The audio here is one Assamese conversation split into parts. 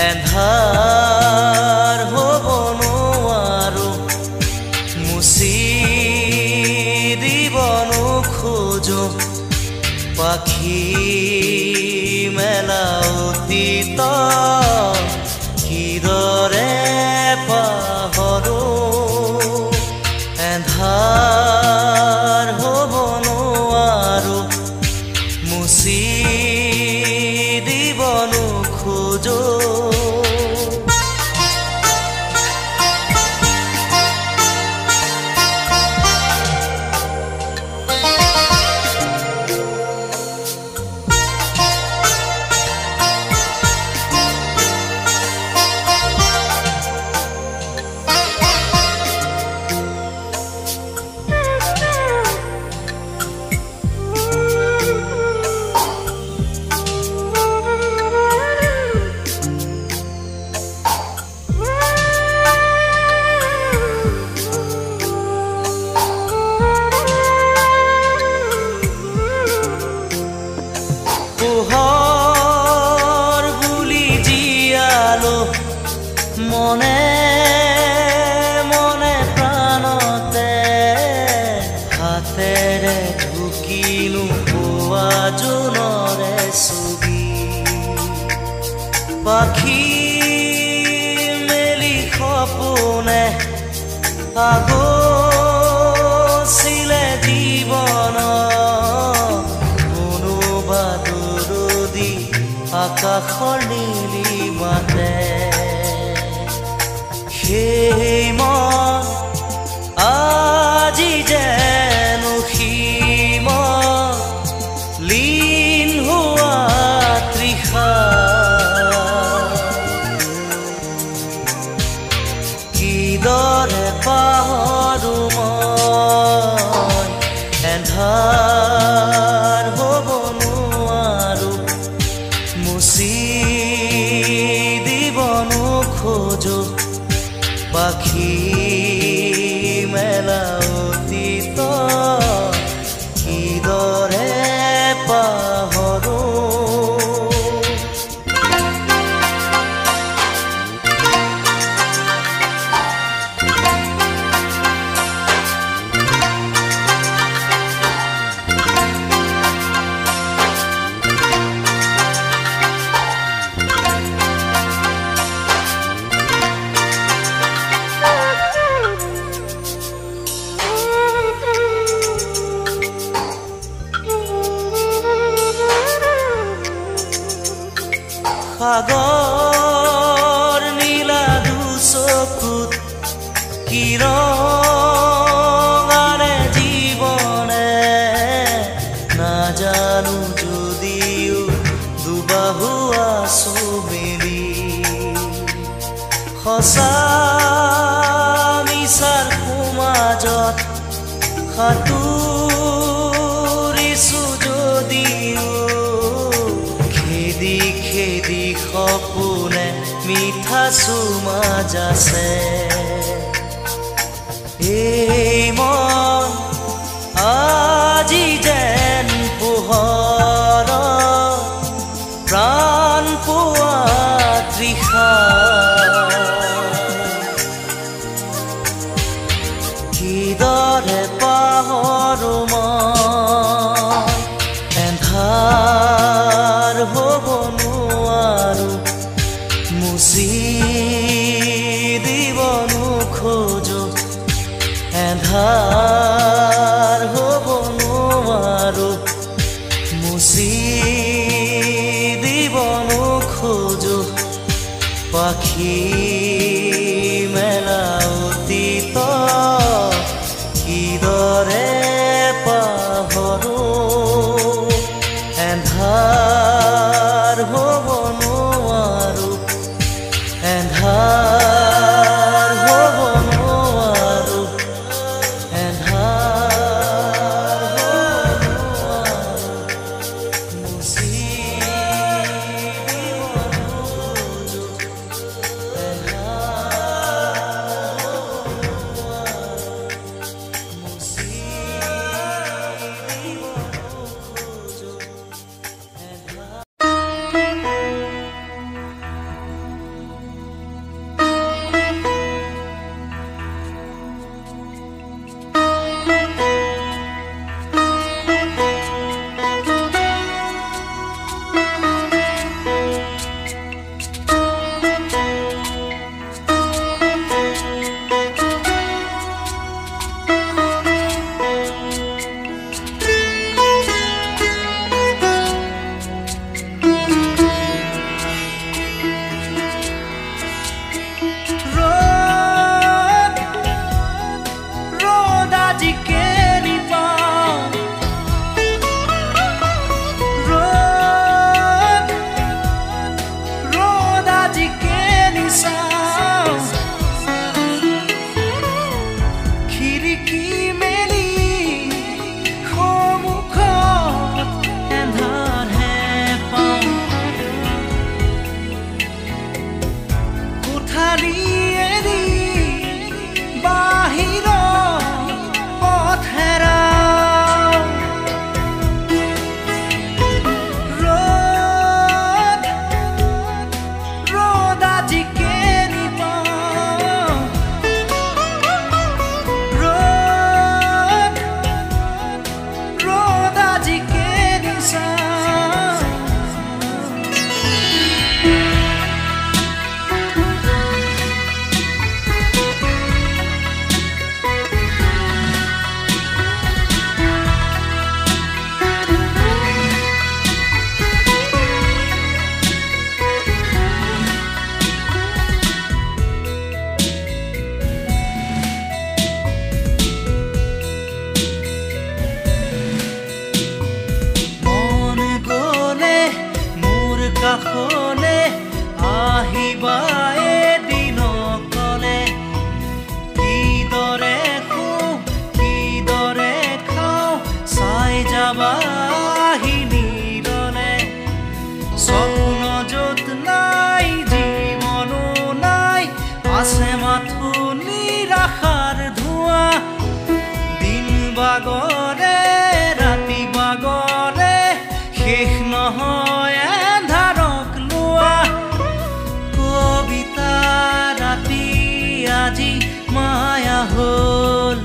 এন্ধাৰ হ'ব নোৱাৰো মুচি দিব নোখোজো পাখি মেলা অতীত কিদৰে পাহৰো এন্ধাৰ হ'ব নোৱাৰো মুচি দিব নোখোজো পোহৰ বুলি জিয়ালো মনে মনে প্ৰাণতে হাতেৰে ঢুকিনো পোৱা জোনৰে ছবি পাখি মেলি সপোনে আগছিলে জীৱন আকাশৰ নীলিমাতে সেই মন আজি যেন সীমত লীন হোৱা তৃষা কিদৰে পাহৰো মই এন্ধাৰ হ'ব নোৱাৰো মুচি দিব নোখোজো পাখি মেলা অতীত কিদৰে পাহৰো সাগৰ নীলা দুচকুত কিৰণাৰে জীৱনে নাজানো যদিও দুবাহু আছো মেলি সঁচা মিছাৰ সমাজত সাঁতুৰিছো যদিও খেদি খেদি সপোনে মিঠা চুমা যাছে এই মন আজি যেন পোহৰ প্ৰাণ পোৱা তৃষা কিদৰে পাহৰো মই এন্ধাৰ হ'ব নোৱাৰো মুচি দিব নোখোজো এন্ধাৰ হ'ব নোৱাৰো মুচি দিব নোখোজো পাখি মেলা অতীত কিদৰে পাহৰো এন্ধাৰ হ'ব নোৱাৰো এন্ধাৰ হ'ব নোৱাৰো এন্ধাৰ হ'ব নোৱাৰো মুচি দিব নোখোজো কাষলে আহিবা এদিনকলে কিদৰে শুওঁ কিদৰে খাওঁ চাই যাবা নীৰলে স্বপ্ন য'ত নাই জীৱনো নাই আছে মাথো নিৰাশাৰ ধোঁৱা দিন বাগৰে ৰাতি বাগৰে শেষ নহয় এন্ধাৰক লোৱা কবিতা ৰাতি আজি মায়া হ'ল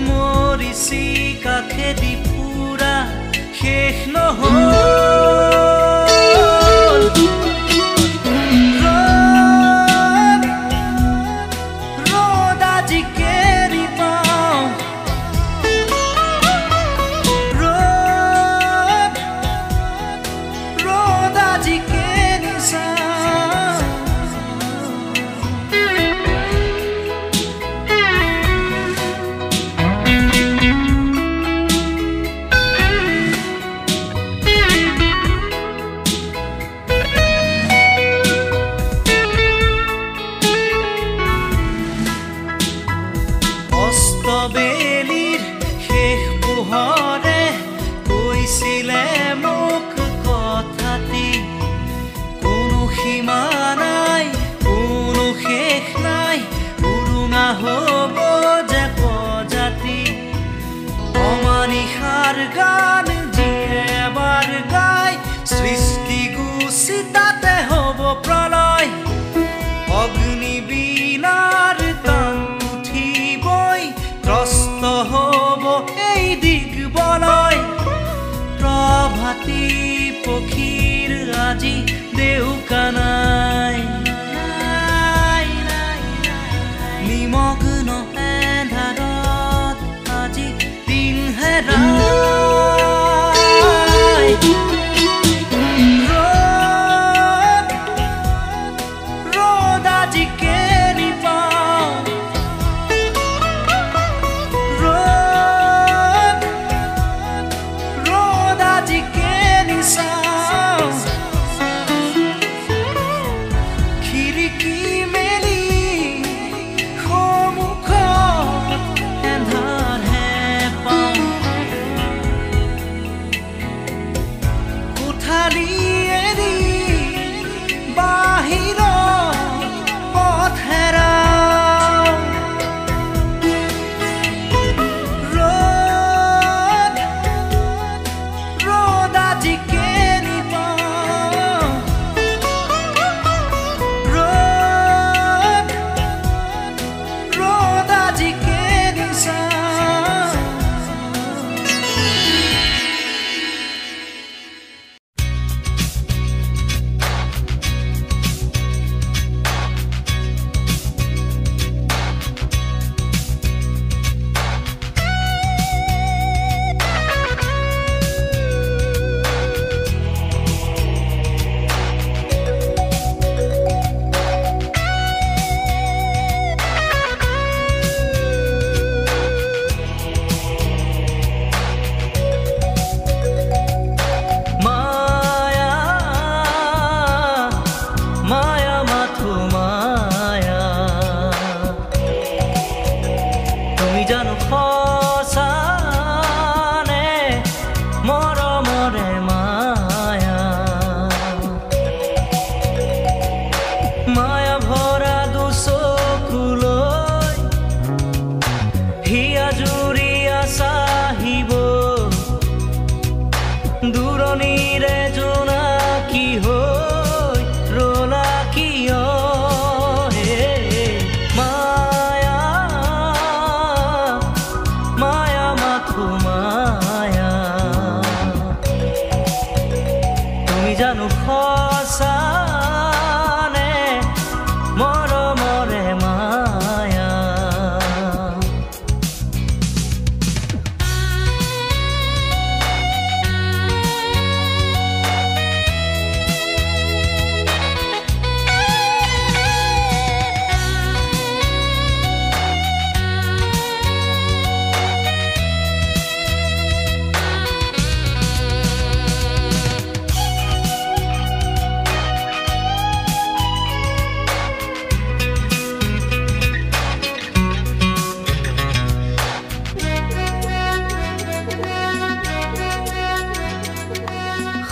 মৰিছি কাষেদি ফুৰা শেষ নহ'ল ৰ'দ আজি কেৰি পাওঁ ৰ'দ আজি কেৰি চাওঁ অস্তবেলিৰ শেষ পোহৰে কৈছিলে মোক কথাটি কোনো সীমা নাই কোনো শেষ নাই উৰুঙা হ'ব যে প্ৰজাতি অমানিশাৰ গান যিয়ে এবাৰ গাই সৃষ্টি গুচি তাতে হ'ব প্ৰলয় অগ্নিবীণাৰ টান উঠিবই ত্ৰস্ত হ'ব এই দিগবলয় প্ৰভাতী পক্ষীৰ আজি দেউকা নাই নিমগ্ন এন্ধাৰত আজি দিন হেৰাই ৰ'দ আজি কেৰি পাওঁ ৰ'দ আজি কেৰি চাওঁ খিৰিকী মেলি সন্মুখত এন্ধাৰহে পাওঁ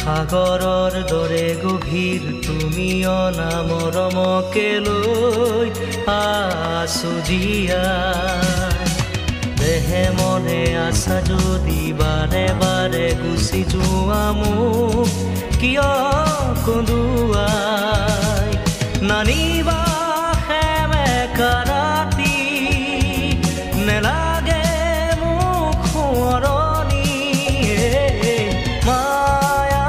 সাগৰৰ দৰে গভীৰ তুমি অনামৰমকে লৈ আছো জীয়াই দেহে মনে আছা যদি বাৰে বাৰে গুচি যোৱা মোক কিয় কন্দুৱাই নানিবা সেমেকা ৰাতি নেলাগে মোক সোঁৱৰণি মায়া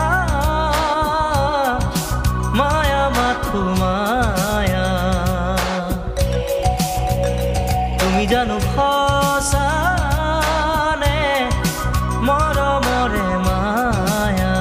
মায়া মাথো মায়া তুমি জানো সঁচানে মৰমৰে মায়া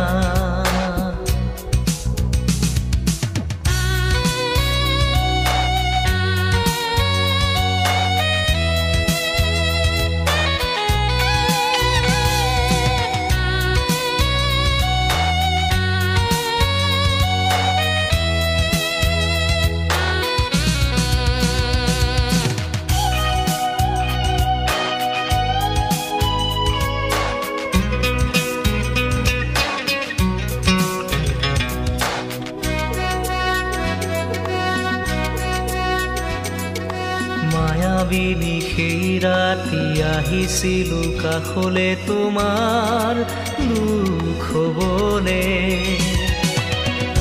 মায়াবিনী সেই ৰাতি আহিছিলো কাষলে তোমাৰ দুখ হ'বনে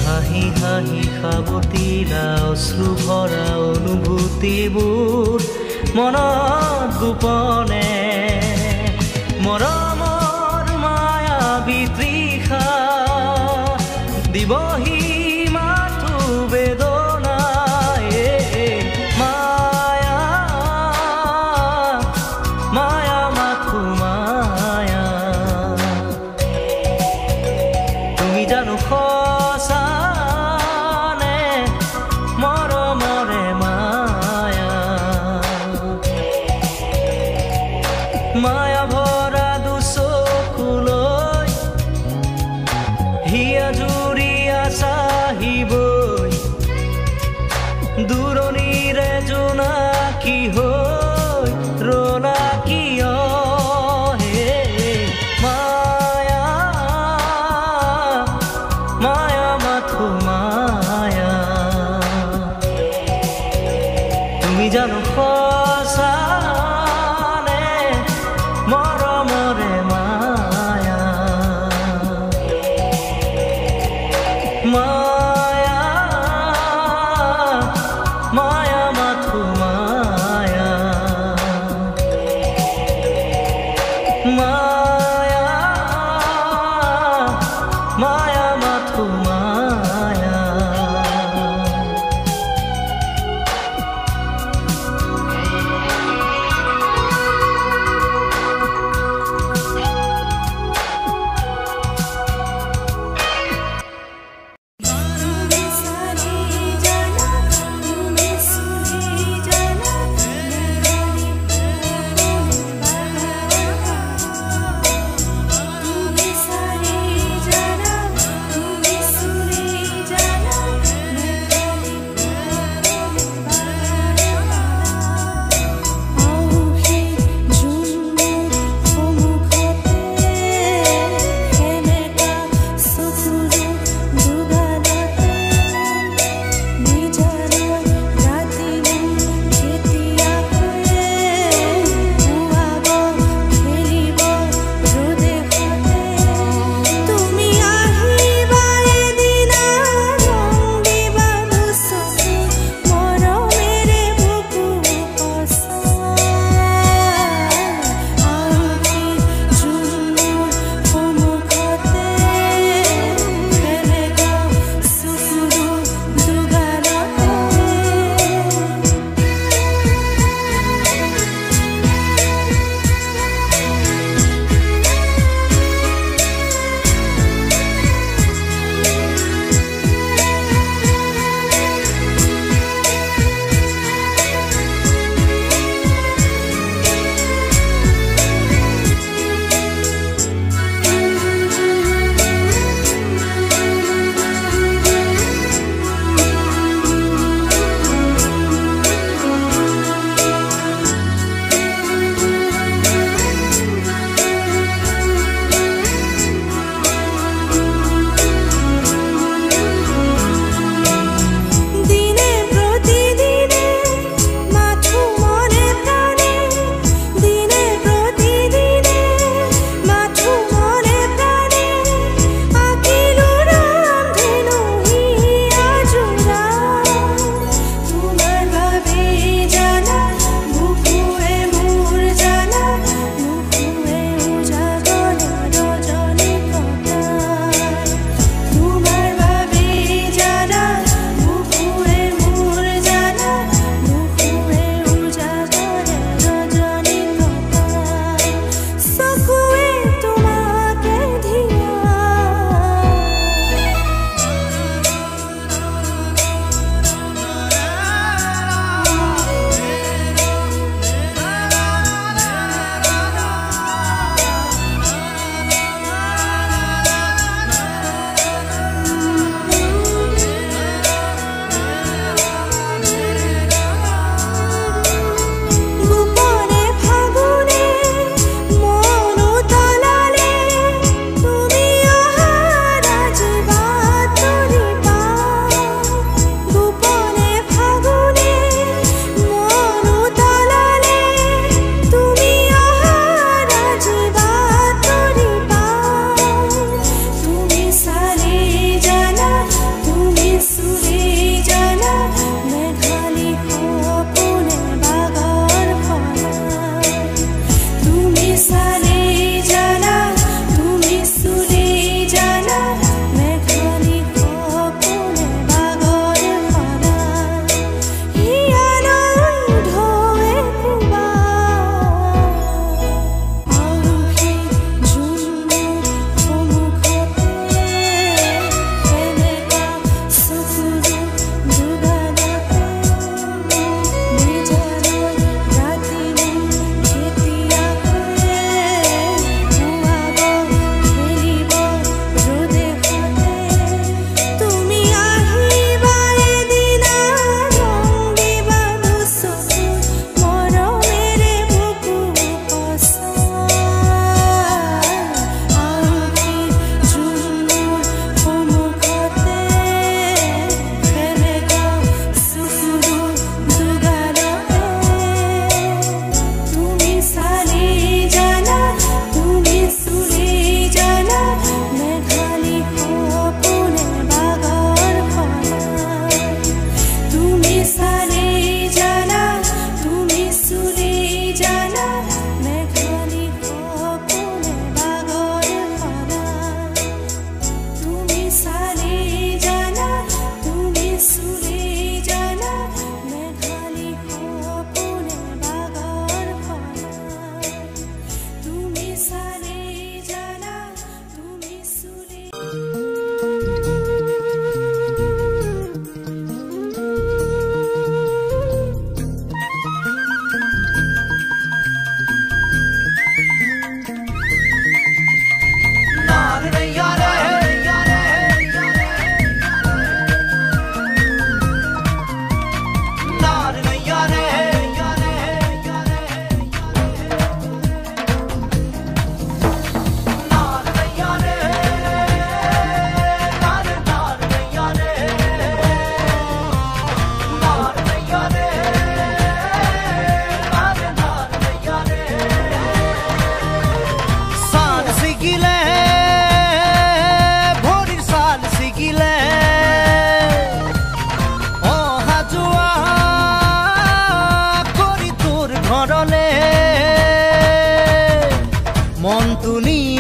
হাঁহি হাঁহি সাৱটিলা অশ্ৰু ভৰা অনুভূতিবোৰ মনত গোপনে মৰমৰ মায়াবী তৃষা দিবহি মাথো বেদনাই মায়া মাথো মায়া তুমি জানো সঁচানে মৰমৰে মায়া মায়া ভৰা দুচকুলৈ হিয়া জুৰিয়া চাহিবই দূৰণিৰে জোনাকী হৈ ৰলা কিয় হে মায়া মায়া মাথো মায়া তুমি জানো সঁচানে মৰমৰে মায়া মায়া মায়া মাথো মায়া মায়া মায়া মাথো মায়া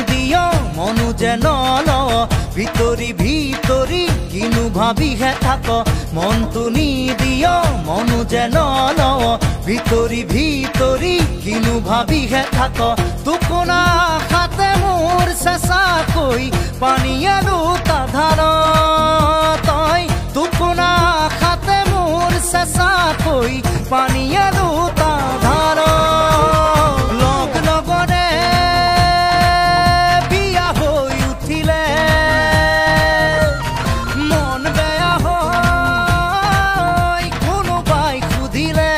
দিয় মনু যেন লও ভিতরি ভিতরি কিনু ভাবিহে থাক মনটো নি দিয় মনু যেন লও ভিতরি ভিতরি কিনু ভাবিহে থাক টোকোনা আশাতে মোৰ চেঁচা কৈ পানীয়ে দুটা ধাৰ তই টোকোনা আশাতে মোৰ চেঁচা কৈ পানীয়ে দুটা ধাৰ লগ লগৰে বিয়া হৈ উঠিলে মন বেয়া হৈ কোনোবাই সুধিলে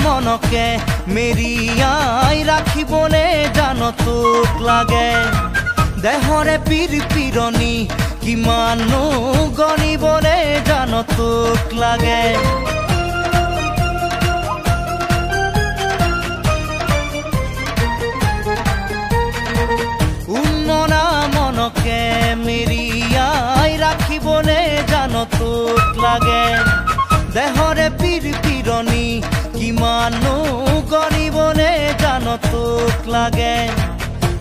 মনকে মেৰিয়াই ৰাখিবলে জান তোক লাগে দেহৰে পীৰ পীৰণি কিমানো গণিবলে জান তোক লাগে উন্মনা মনকে মেৰিয়াই ৰাখিবলে জান তোক লাগে দেহৰে পীৰ পীৰণি কিমানো গণিবলে জান তোক লাগে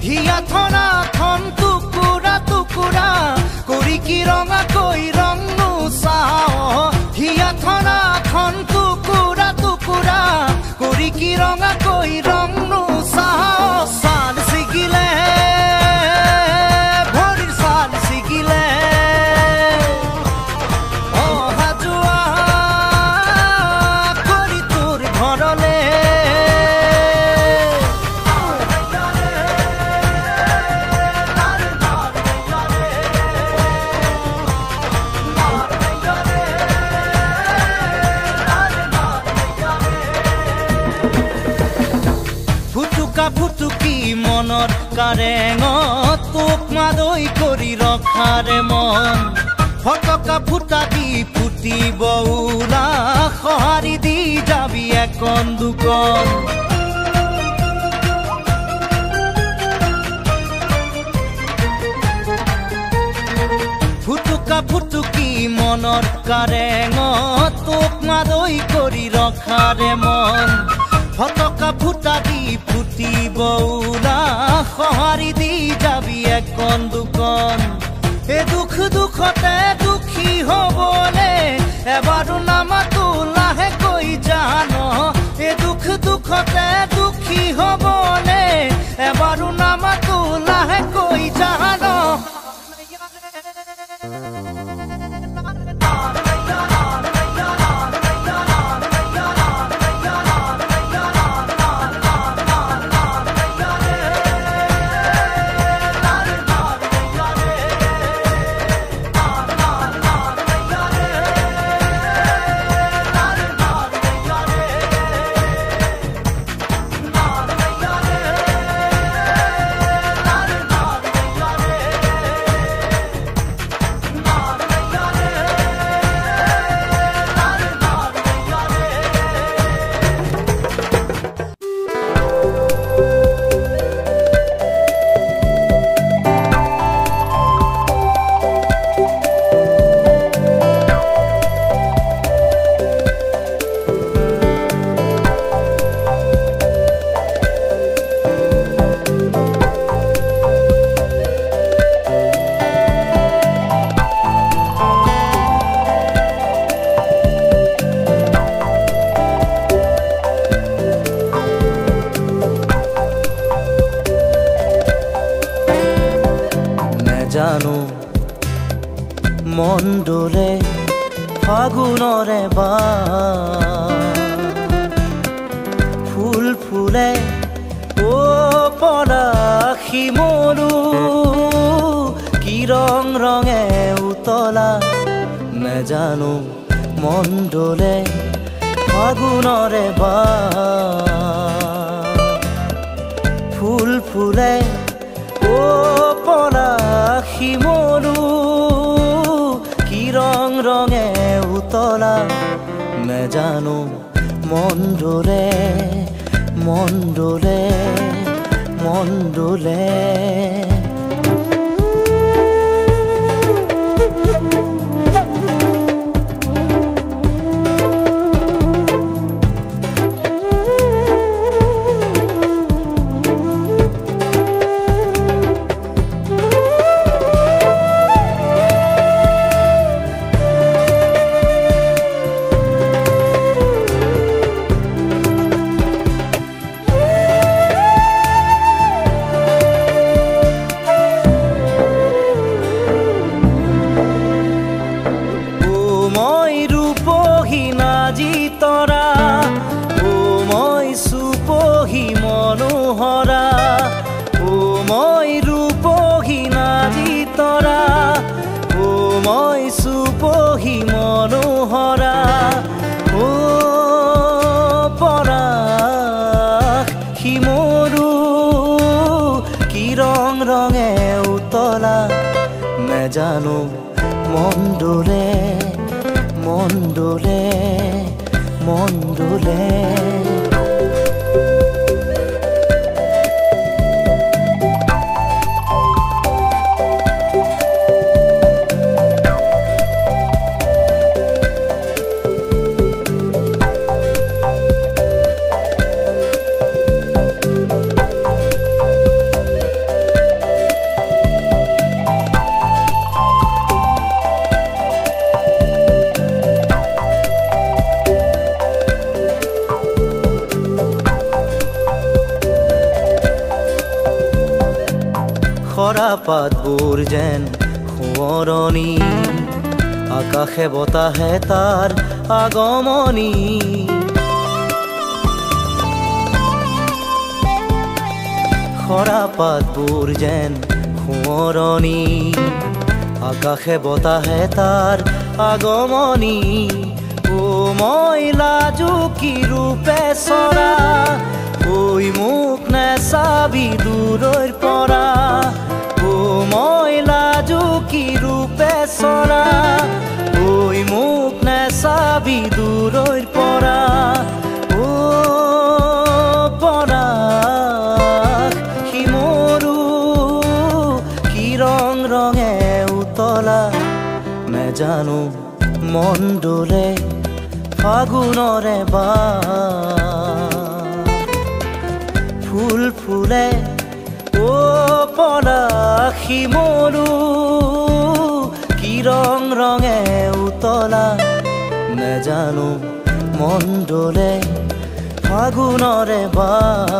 হিয়াথনাখন টুকুৰা টুকুৰা কৰি কি ৰঙাকৈ ৰং নোচাও হিয়াথনাখন টুকুৰা টুকুৰা কৰি কি ৰঙাকৈ ৰং নোচাও ছাল ছিগিলে ভৰিৰ ছাল ছিগিলে ফুটুকি মনত কাৰেঙত তোক মাদৈ কৰি ৰখাৰে মন ফটকা ফুটা দি ফুটিব উলা সঁহাৰি দি যাবি এখন দুখন ফুটুকা ফুটুকি মনত কাৰেঙত তোক মাদৈ কৰি ৰখাৰে মন ফটকা ফুটা দি ফুটিব উলা সঁহাৰি দি যাবি এখন দুখন এই দুখ দুখতে দুখী হবলে এবাৰো নামাতো লাহেকৈ জান এই দুখ দুখতে দুখী হবলে এবাৰো নামাতো লাহেকৈ জান জানো মন্দৰে ফাগুনৰে বা ফুল ফুলে ও পলাশ শিমলু কি ৰং ৰঙে উতলা নেজানো মন ডোলে ফাগুনৰে বাৰ ফুল ফুলে ও পলাশ শিমলু কি ৰং ৰঙে উতলা নেজানো মন ডোলে মন ডোলে মন ডোলে মনোহৰা ও মই ৰূপহীনা জিতৰা ও মই সুপহী মনোহৰা ও পৰাশ শিমলু কি ৰং ৰঙে উতলা নেজানো মন ডোলে মন ডোলে মন ডোলে খৰা পাতবোৰ যেন সোঁৱৰণি আকাশে বতাহে তাৰ আগমনি খৰা পাতবোৰ যেন সোঁৱৰণি আকাশে বতাহে তাৰ আগমনি ও মই লাজুকী ৰূপে চৰা ঐ মোক নেচাবি দূৰৈৰ পৰা ও মই লাজুকী ৰূপে চৰা ঐ মোক নেচাবি দূৰৈৰ পৰা ও পৰাশ শিমলু কি ৰং ৰঙে উতলা নেজানো মন ডোলে ফাগুনৰে বাৰ ফুল ফুলে ও পলাশ শিমলু কি ৰং ৰঙে উতলা নেজানো মন ডোলে ফাগুনৰে বাৰ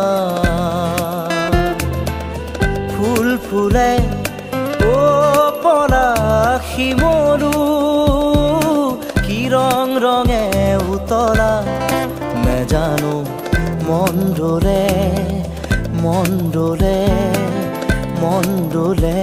ফুল ফুলে ও পলাশ শিমলু কি ৰং ৰঙে উতলা নেজানো মন ডোলে মন ডোলে মন ডোলে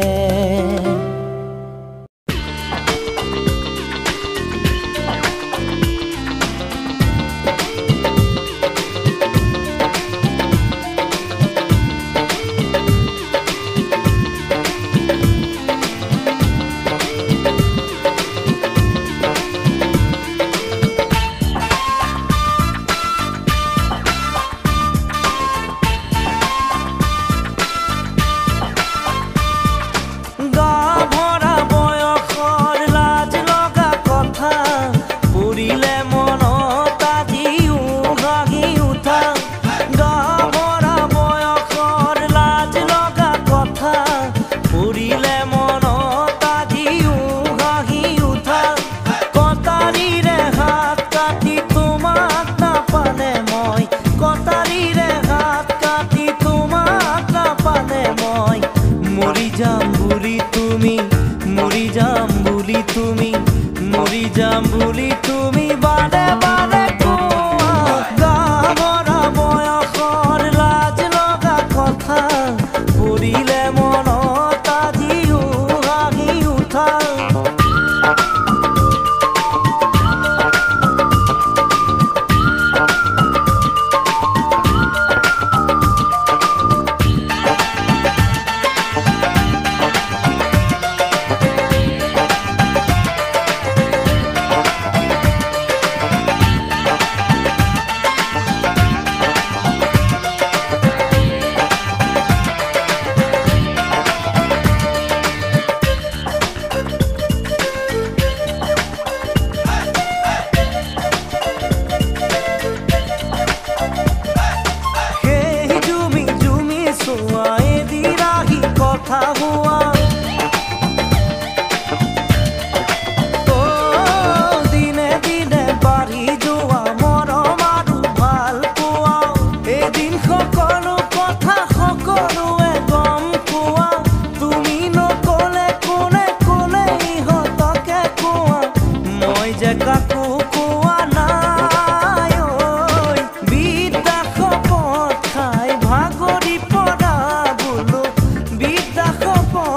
যাম বুলি তুমি বাদে বাদে কোৱা গাভৰা বয়সৰ লাজ লগা কথা পৰিলে কথা হোৱা দিনে দিনে বাঢ়ি যোৱা মৰম আৰু ভাল পোৱা এদিন সকলো কথা সকলোৱে গম পোৱা তুমি নকলে কোনে কোনে ইহঁতকে কোৱা মই যে কাকো কোৱা নাই বিদ্যা শপত খাই ভাগৰি পৰা বোলো বিদ্যা শপত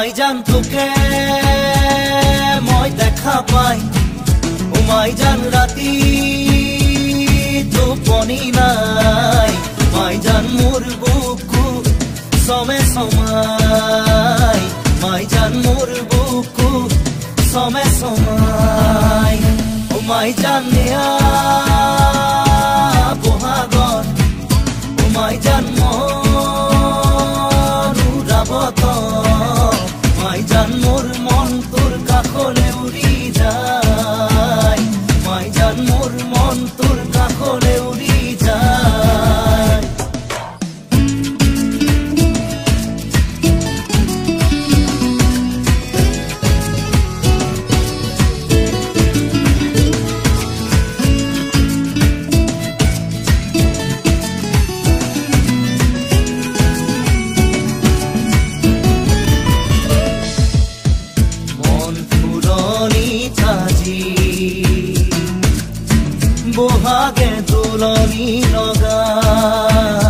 মাইজান তোকে মই দেখা পাই মাইজান রাতি টোপনি নাই মাইজান মোর বুকু সমে সমাই মাইজান মোর বুকু সমে সমাই মাইজান নিয়া বহাগত মাইজান মনুরাবত মাইজান মোর মন তোর কাখলে উড়ি যায় মাইজান মোর মন তোর কাখলে উড়ি যায় বহাগে তুলনি লগাই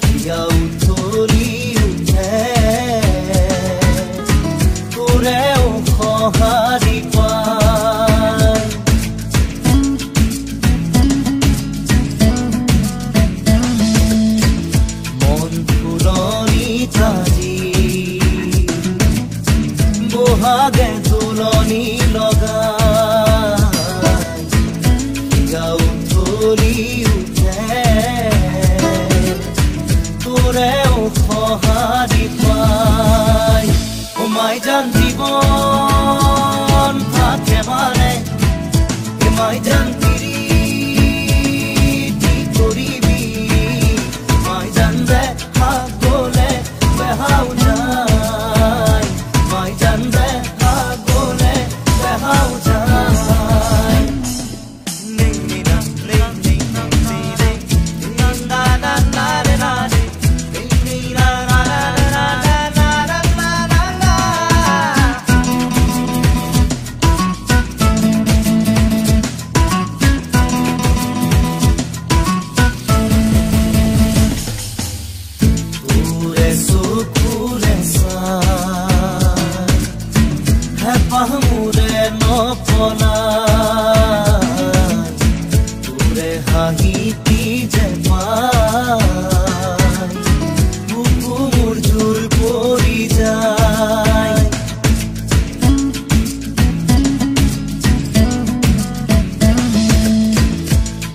হিয়া উঠলি উঠে তোৰেও সঁহাৰি পাই মন ফুলনি তাজি বহাগে তুলনি লগাই সহাৰি পাই মাইজান জীৱন থাকে মানে মাইজান তিৰি কৰিবি মাইজান দেখা গলে বেহাও যায় মাইজান দেখা গলে বেহাও যায় তোৰে হাঁহিতি যে পাই বুকু মোৰ জোৰ পৰি যায়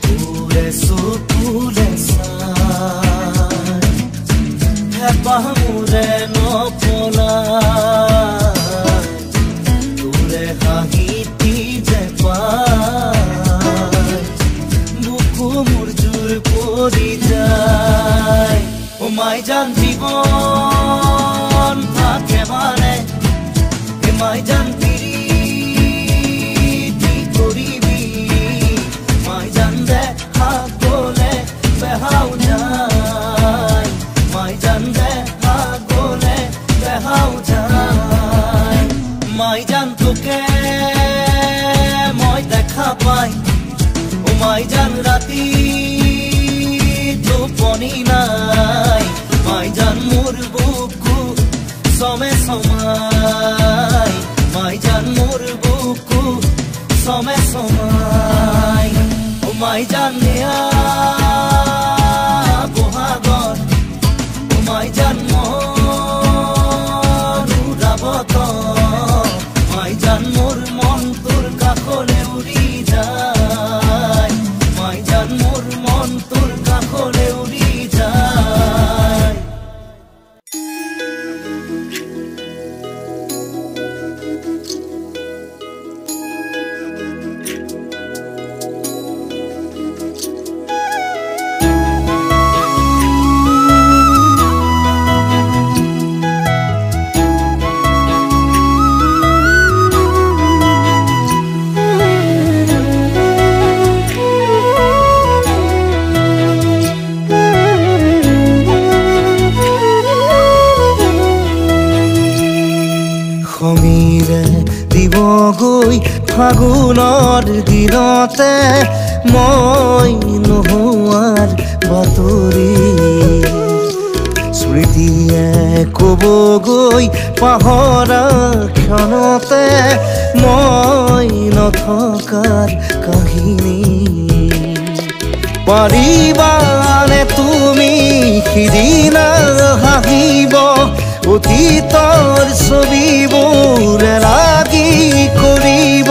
তোৰে চকুৰে চাই হেঁপাহ মোৰে নপলাই তোৰে হাঁহিতি যে পাই বুকু মোৰ জোৰ পৰি যায় মাইজান জীৱন থাকে মানে মাইজান তিৰি কৰিবি মাইজান দেখা গলে বেহাও যায় মাইজান দেখা গলে বেহাও যায় মাইজান তোকে মই দেখা পাই মাইজান রাতি টোপনি নাই মাইজান মোর বুকু সমে সমাই মাইজান মোর বুকু সমে সমাই মাইজান নিয়া বহাগত মাইজান মনুরাবত মাইজান মোর মন তোর কাখলে উড়ি যায় মাইজান মোর মন তোর কাখলে উড়ি যায় গৈ ফাগুনৰ দিনতে মই নোহোৱাৰ বাতৰি স্মৃতিয়ে ক'বগৈ পাহৰা ক্ষণতে মই নথকাৰ কাহিনী পাৰিবানে তুমি সিদিনা হাঁহিব অতীতৰ ছবিবোৰ লাগি কৰিব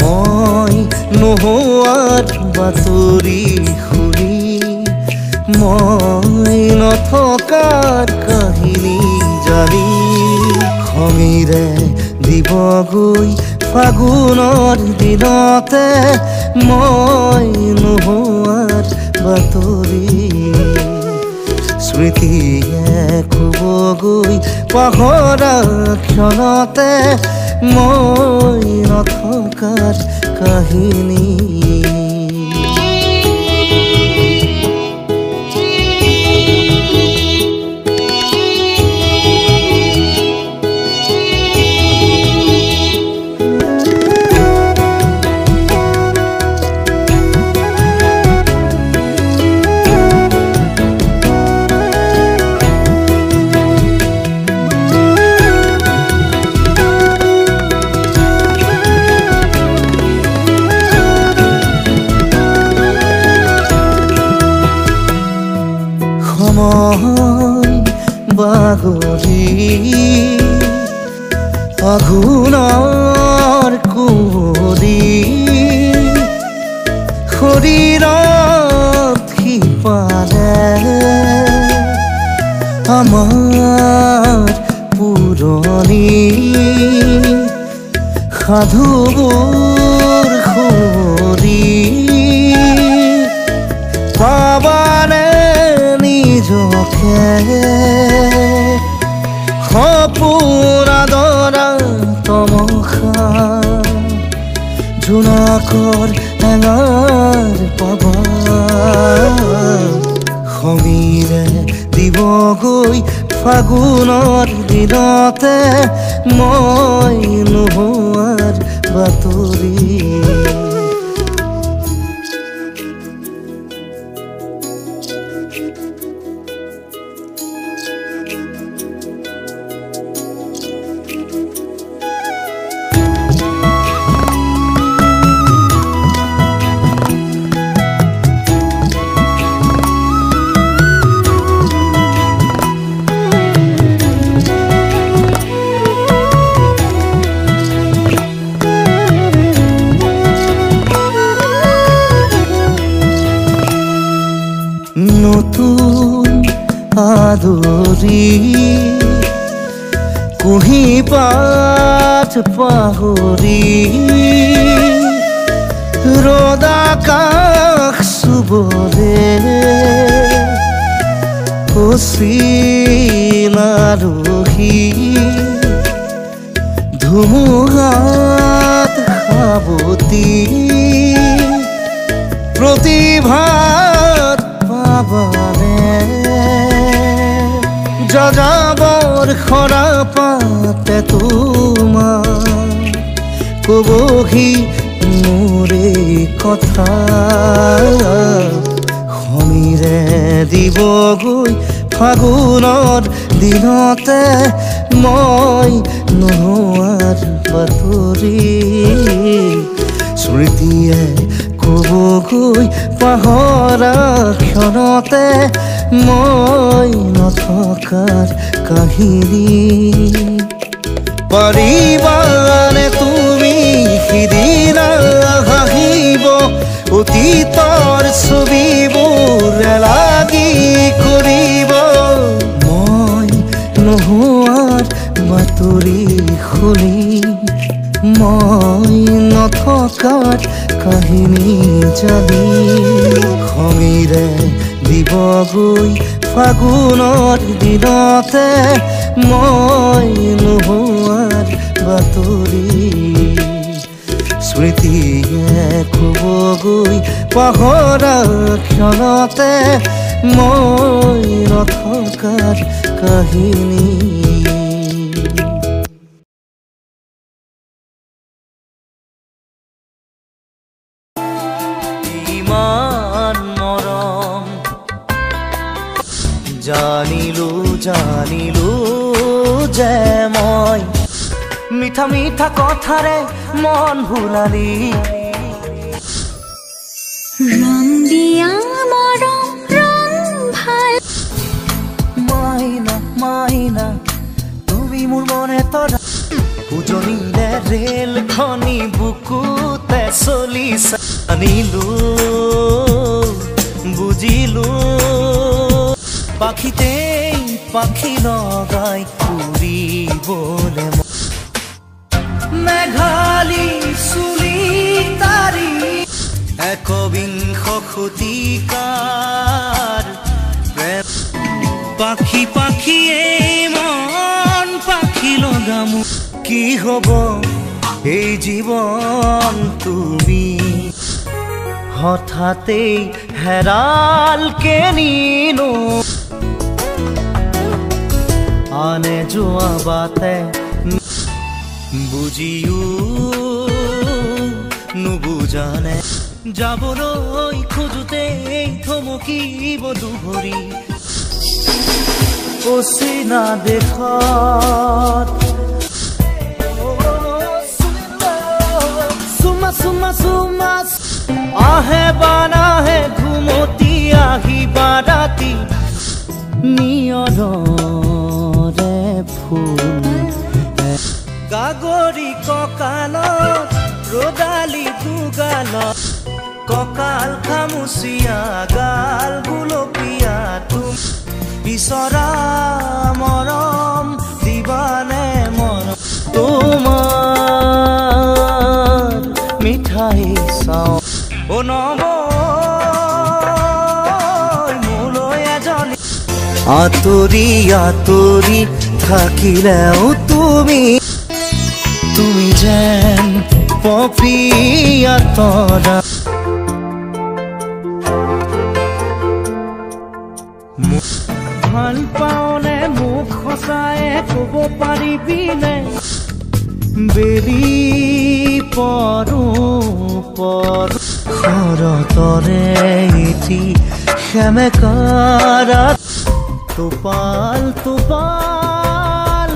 মই নোহোৱাত বাতৰি শুনি মই নথকাৰ কাহিনী জানি খঙেৰে দিবগৈ ফাগুনৰ দিনতে মই নোহোৱাৰ বাতৰি স্মৃতিয়ে ক'বগৈ পাহৰা ক্ষণতে মই নথকাৰ কাহিনী বাগৰি আঘোণৰ কুঁৱলী শৰীৰত সিপালে আমাৰ পুৰণি সাধুবোৰ সুৰি পাবানে নিজকে সপোন আদৰা তমসা জোনাকৰ এঙাৰ পাবা খঙেৰে দিবগৈ ফাগুনৰ দিনতে মই নোহোৱাৰ বাতৰি নতুন আদৰি কুঁহি পাত পাহৰি ৰ'দ আকাশ চুবলে কচিনাৰহি ধুমুহাত সাৱতি প্ৰতিভাত পাবানে যাযাবৰ খৰা পাতে তোমাৰ ক'বহি মোৰে কথা খঙেৰে দিবগৈ ফাগুনৰ দিনতে মই নোহোৱাৰ বাতৰি স্মৃতিয়ে ক'বগৈ পাহৰা ক্ষণতে মই নথকাৰ কাহিনী পাৰিবানে তুমি সিদিনা হাঁহিব অতীতৰ ছবিবোৰ লাগি কৰিব মই নোহোৱাৰ বাতৰি শুনি মই নথকাৰ কাহিনী জানি খঙেৰে দিবগৈ ফাগুনৰ দিনতে মই নোহোৱাৰ বাতৰি স্মৃতিয়ে ক'বগৈ পাহৰা ক্ষণতে মই নথকাৰ কাহিনী জানিলো জানিলো যে মই মিঠা মিঠা কথাৰে মন ভুলালি ৰং দিয়া মৰম ৰং ভাল মাইনা মাইনা তুমি মোৰ মনে তৰা উজনিলে ৰেল খনি বুকুতে চলিছা আনিলো বুজিলো পাখিতেই পাখি লগাই উৰিবলে মেঘালী চুলি তাৰি একবিংশ শতিকাৰ পাখি পাখিয়ে মন পাখি লগামো কি হব এই জীৱন তুমি হঠাতেই হেৰাল কেনিনো আনে যোৱা বাটে বুজিও নুবুজানে যাবলৈ খোজোতেই থমকিব দুভৰি অচিনা দেশত চুমা চুমা চুমা আহে বানাহে ঘুমতি আহিবা ৰাতি নিয়ৰে ফুল গাগৰি কঁকালত ৰদালি দুগালত কঁকাল খামুচিয়া গাল গুলপীয়া তুম বিচৰা মৰম দিবানে মৰম তোমাৰ মিঠাই চাওঁ অ নব মোলৈ এজনী আঁতৰি আঁতৰি থাকিলেও তুমি তুমি যেন পপিয়া তৰা ভাল পাওনে মোক সঁচাই ক'ব পাৰিবিনে বেলি পৰো পৰো শৰতৰে এটি সেমেকাৰাত টোপাল টোপাল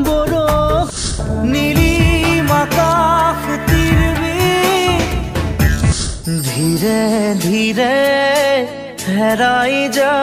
বৰষ নীলিম আকাশ তিৰবি ধীৰে ধীৰে হেৰাই যা